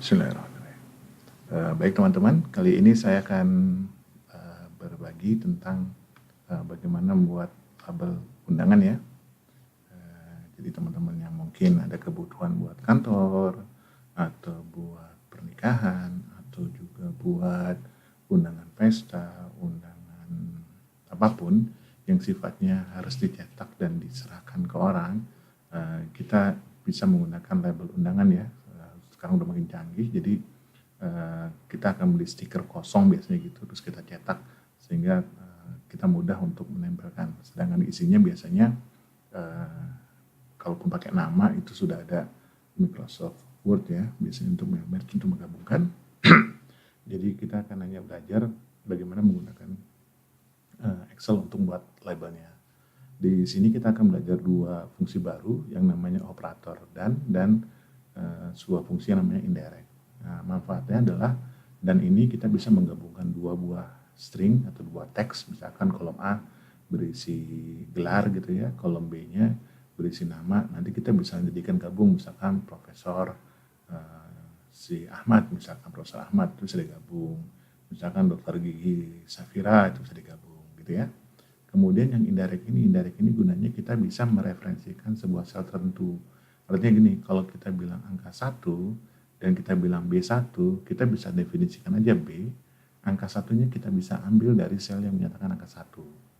Bismillahirrahmanirrahim. Baik teman-teman, kali ini saya akan berbagi tentang bagaimana membuat tabel undangan ya. Jadi teman-teman yang mungkin ada kebutuhan buat kantor, atau buat pernikahan, atau juga buat undangan pesta, undangan apapun yang sifatnya harus dicetak dan diserahkan ke orang, kita bisa menggunakan label undangan ya. Sekarang udah makin canggih, jadi kita akan beli stiker kosong biasanya gitu, terus kita cetak sehingga kita mudah untuk menempelkan. Sedangkan isinya biasanya kalaupun pakai nama itu sudah ada Microsoft Word ya, biasanya untuk merge, untuk menggabungkan. Jadi kita akan hanya belajar bagaimana menggunakan Excel untuk buat labelnya. Di sini kita akan belajar dua fungsi baru yang namanya operator dan sebuah fungsi yang namanya indirect. Nah, manfaatnya adalah dan ini kita bisa menggabungkan dua buah string atau dua teks, misalkan kolom A berisi gelar gitu ya, kolom B-nya berisi nama. Nanti kita bisa jadikan gabung, misalkan Profesor si Ahmad, misalkan Profesor Ahmad itu bisa digabung, misalkan Dokter Gigi Safira itu bisa digabung gitu ya. Kemudian yang indirect ini gunanya kita bisa mereferensikan sebuah sel tertentu. Artinya gini, kalau kita bilang angka 1 dan kita bilang B1, kita bisa definisikan aja B, angka 1-nya kita bisa ambil dari sel yang menyatakan angka 1.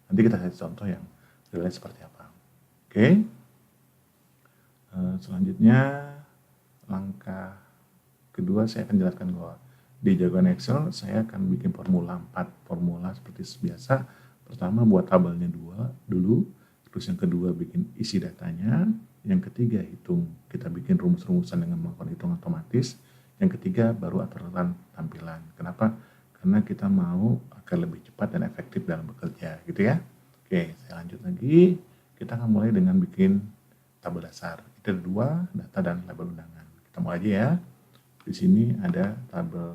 Nanti kita kasih contoh yang real seperti apa. Oke. Selanjutnya, langkah kedua saya akan jelaskan bahwa di jagoan Excel saya akan bikin formula 4 formula seperti biasa. Pertama buat tabelnya dulu, terus yang kedua bikin isi datanya, yang ketiga kita bikin rumus-rumusan dengan melakukan hitung otomatis, yang ketiga baru aturan tampilan. Kenapa? Karena kita mau agar lebih cepat dan efektif dalam bekerja gitu ya. Oke, saya lanjut lagi. Kita akan mulai dengan bikin tabel dasar. Kita ada dua, data dan label undangan. Kita mulai aja ya. Di sini ada tabel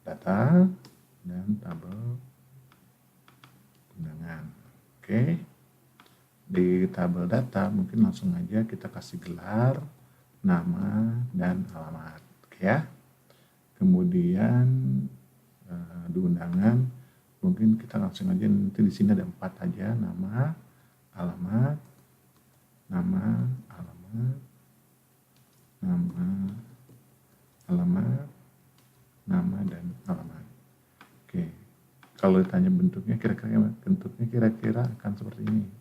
data dan tabel undangan. Oke. Di tabel data mungkin langsung aja kita kasih gelar, nama, dan alamat. Oke ya. Kemudian di undangan mungkin kita langsung aja, nanti di sini ada 4 aja, nama, alamat, dan alamat. Oke. Kalau ditanya bentuknya kira-kira akan seperti ini.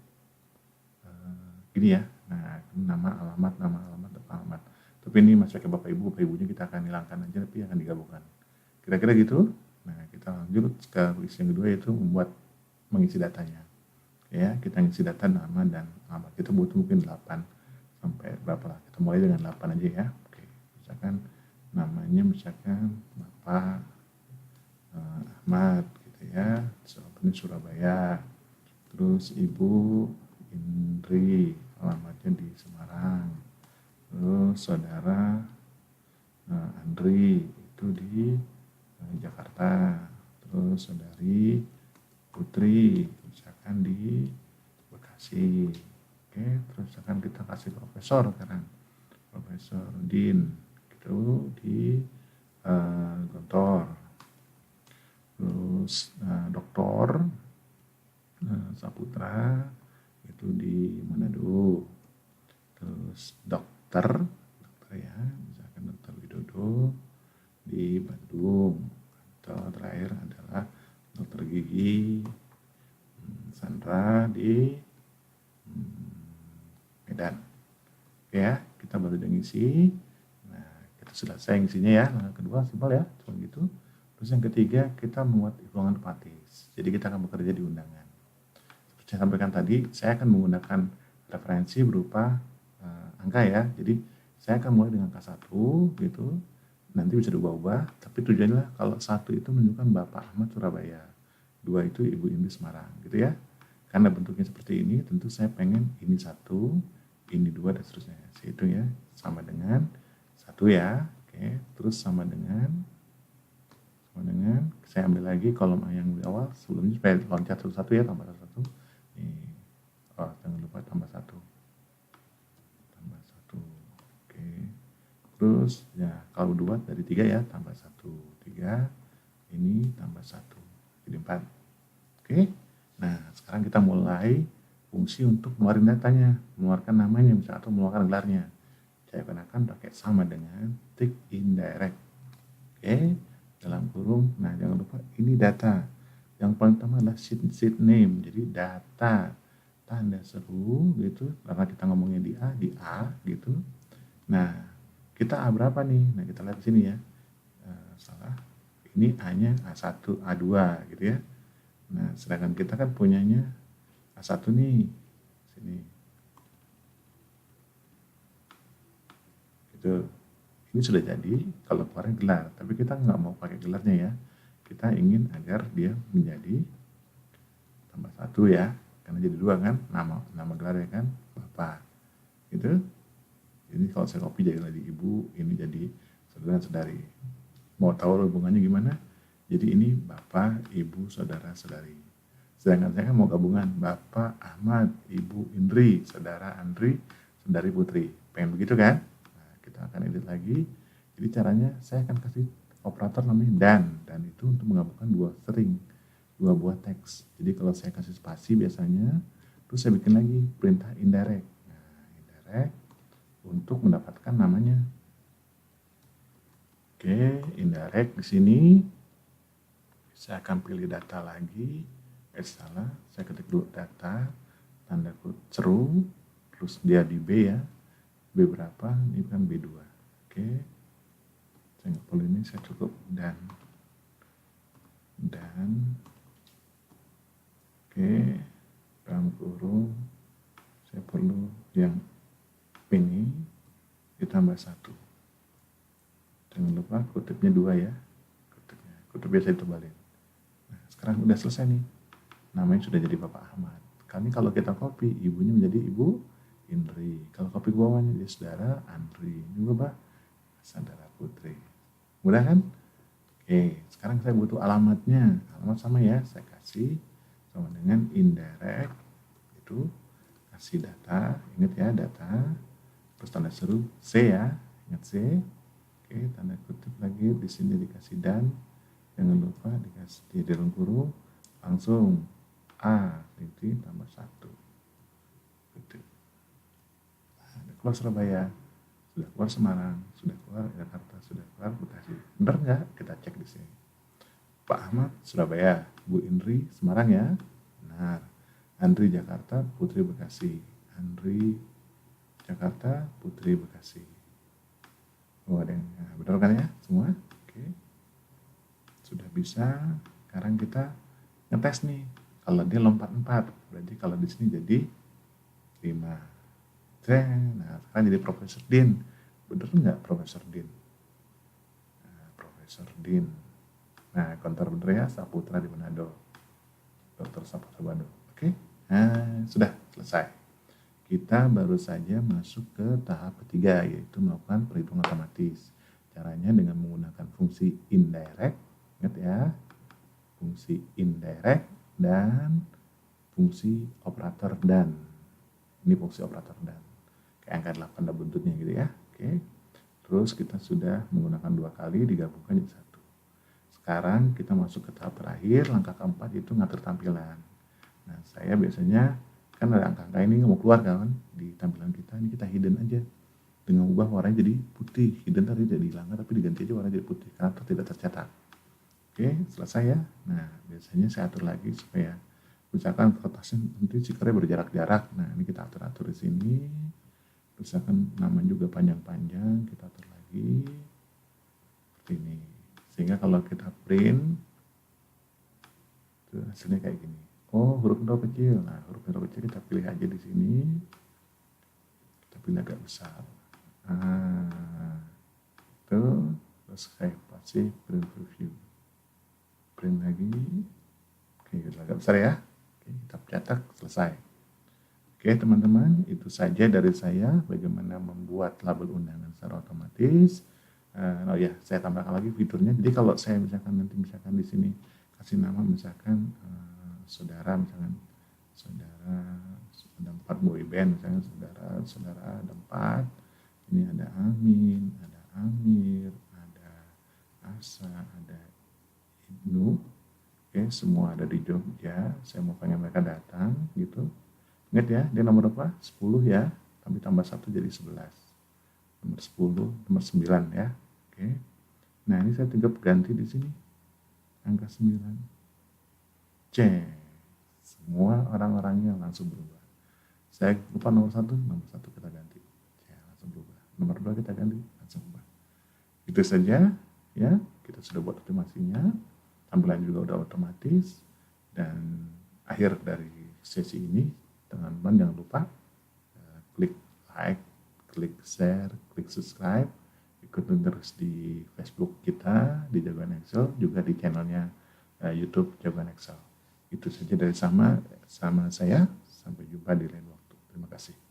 Gini ya. Nah, nama, alamat. Tapi ini masih pakai Bapak Ibunya kita akan hilangkan aja, tapi akan digabungkan. Kira-kira gitu. Nah, kita lanjut ke fungsi yang kedua, yaitu mengisi datanya. Ya, kita ngisi data nama dan alamat. Kita butuh mungkin 8 sampai berapa lah. Kita mulai dengan 8 aja ya. Oke. Misalkan namanya Bapak Ahmad gitu ya. Ini Surabaya. Terus Ibu Indri, alamatnya di Semarang. Terus saudara Andri itu di Jakarta. Terus saudari Putri misalkan di Bekasi. Oke, terus akan kita kasih profesor sekarang. Profesor Din gitu di Gontor. Terus Doktor Saputra itu di Manado. Terus dokter ya, misalkan Dokter Widodo di Bandung. Atau terakhir adalah Dokter Gigi Sandra di Medan. Oke ya, kita baru udah ngisi. Nah, kita selesai ngisinya ya. Langkah kedua simpel ya, cuma gitu. Terus yang ketiga, kita membuat hitungan otomatis. Jadi kita akan bekerja di undangan. Seperti yang saya sampaikan tadi, saya akan menggunakan referensi berupa angka ya. Jadi saya akan mulai dengan angka 1 gitu. Nanti bisa diubah-ubah, tapi tujuannya kalau 1 itu menunjukkan Bapak Ahmad Surabaya. 2 itu Ibu Indri Semarang gitu ya. Karena bentuknya seperti ini, tentu saya pengen ini 1, ini 2, dan seterusnya. Saya hitung ya, sama dengan 1 ya. Oke, terus sama dengan saya ambil lagi kolom A yang di awal sebelumnya supaya loncat satu-satu ya, tambah satu. Nih. Oh, jangan lupa tambah 1. Oke. Terus ya kalau 2 dari 3 ya, tambah 1, 3, ini tambah 1, jadi 4. Oke, nah sekarang kita mulai fungsi untuk mengeluarkan datanya, mengeluarkan namanya misalnya, atau mengeluarkan gelarnya. Saya gunakan pakai sama dengan tick indirect. Oke, dalam kurung, nah jangan lupa ini data. Yang paling utama adalah sheet name, jadi data, tanda seru gitu, karena kita ngomongnya di A gitu. Nah, kita A berapa nih? Nah, kita lihat di sini ya. Salah. Ini A-nya A1, A2 gitu ya. Nah, sedangkan kita kan punyanya A1 nih. Sini. Gitu. Ini sudah jadi kalau keluarnya gelar, tapi kita nggak mau pakai gelarnya ya. Kita ingin agar dia menjadi tambah 1 ya, karena jadi 2 kan, nama gelarnya kan Bapak. Gitu. Ini kalau saya copy jadi lagi ibu, ini jadi saudara-saudari. Mau tahu hubungannya gimana? Jadi ini Bapak, Ibu, Saudara-saudari. Sedangkan saya kan mau gabungan Bapak Ahmad, Ibu Indri, Saudara Andri, Saudari Putri. Pengen begitu kan? Nah, kita akan edit lagi. Jadi caranya saya akan kasih operator namanya dan itu untuk menggabungkan dua string, dua buah teks. Jadi kalau saya kasih spasi biasanya, terus saya bikin lagi perintah indirect. Nah, indirect untuk mendapatkan namanya. Oke, indirect di sini saya akan pilih data lagi. Salah, saya ketik dulu data, tanda seru, terus dia di B ya. B berapa? Ini kan B2. Oke. Saya nggak perlu ini, saya cukup dan oke, dalam kurung saya perlu yang ini ditambah 1. Jangan lupa kutipnya 2 ya. Kutip biasa itu balik. Nah, sekarang udah selesai nih. Namanya sudah jadi Bapak Ahmad. Kami kalau kita copy, ibunya menjadi Ibu Indri. Kalau copy ke bawahnya jadi Saudara Andri. Ini berubah Saudara Putri. Mudah kan? Oke, sekarang saya butuh alamatnya. Alamat sama ya, saya kasih sama dengan indirect. Itu kasih data, ingat ya data. Terus tanda seru C ya, ingat C. Oke, tanda kutip lagi di sini dikasih dan. Jangan lupa dikasih di dalam kurung langsung A titik tambah 1 gitu. Nah, keluar Surabaya, sudah keluar Semarang, sudah keluar Jakarta, sudah keluar Bekasi. Benar nggak? Kita cek di sini. Pak Ahmad Surabaya, Bu Indri Semarang ya. Benar. Andri Jakarta, Putri Bekasi. Andri Jakarta, Putri Bekasi. Oh, ada yang benar kan ya semua? Oke. Sudah bisa. Sekarang kita ngetes nih. Kalau dia lompat 4, berarti kalau di sini jadi 5. Nah, sekarang jadi Profesor Din. Bener nggak Profesor Din? Nah, Profesor Din. Nah, konter bener ya, Saputra di Manado. Dr. Saputra Bandung. Oke. Nah, sudah selesai. Kita baru saja masuk ke tahap ketiga, yaitu melakukan perhitungan otomatis. Caranya dengan menggunakan fungsi indirect, ingat ya, fungsi indirect dan fungsi operator dan. Ini fungsi operator dan. Kayak angka 8 ada buntutnya gitu ya. Oke. Terus kita sudah menggunakan 2 kali digabungkan jadi 1. Sekarang kita masuk ke tahap terakhir, langkah keempat itu ngatur tampilan. Nah, saya biasanya kan ada angka-angka ini nggak mau keluar kan di tampilan kita, ini kita hidden aja dengan ubah warnanya jadi putih. Hidden tadi tidak dihilangkan tapi diganti aja warna jadi putih karena tidak tercetak. Oke, selesai ya. Nah, biasanya saya atur lagi supaya misalkan kertasnya nanti stikernya berjarak-jarak. Nah, ini kita atur-atur di sini. Misalkan nama juga panjang-panjang, kita atur lagi seperti ini. Sehingga kalau kita print itu hasilnya kayak gini. Oh, huruf Indo kecil. Nah, huruf Indo kecil kita pilih aja di sini. Kita pilih agak besar. Nah, itu terus saya kasih print preview. Print lagi. Oke, agak besar ya. Oke, kita cetak, selesai. Oke, teman-teman, itu saja dari saya bagaimana membuat label undangan secara otomatis. Oh ya, saya tambahkan lagi fiturnya. Jadi kalau saya misalkan nanti misalkan di sini kasih nama misalkan saudara, misalkan saudara ada 4 boyband, misalkan saudara ada 4. Ini ada Amin, ada Amir, bisa ada Ibnu, oke, semua ada di Jogja. Saya mau pengen mereka datang gitu. Ingat ya, dia nomor berapa? 10 ya, kami tambah 1 jadi 11. Nomor 10, nomor 9 ya. Oke. Nah, ini saya tinggal ganti di sini. Angka 9. Cek. Semua orang-orangnya langsung berubah. Saya lupa nomor 1 kita ganti. Cek, langsung berubah. Nomor 2 kita ganti, langsung berubah. Itu saja ya, kita sudah buat otomasinya. Tampilan juga udah otomatis. Dan akhir dari sesi ini, teman-teman jangan lupa klik like, klik share, klik subscribe, ikutin terus di Facebook kita di Jagoan Excel, juga di channelnya YouTube Jagoan Excel. Itu saja dari sama saya. Sampai jumpa di lain waktu. Terima kasih.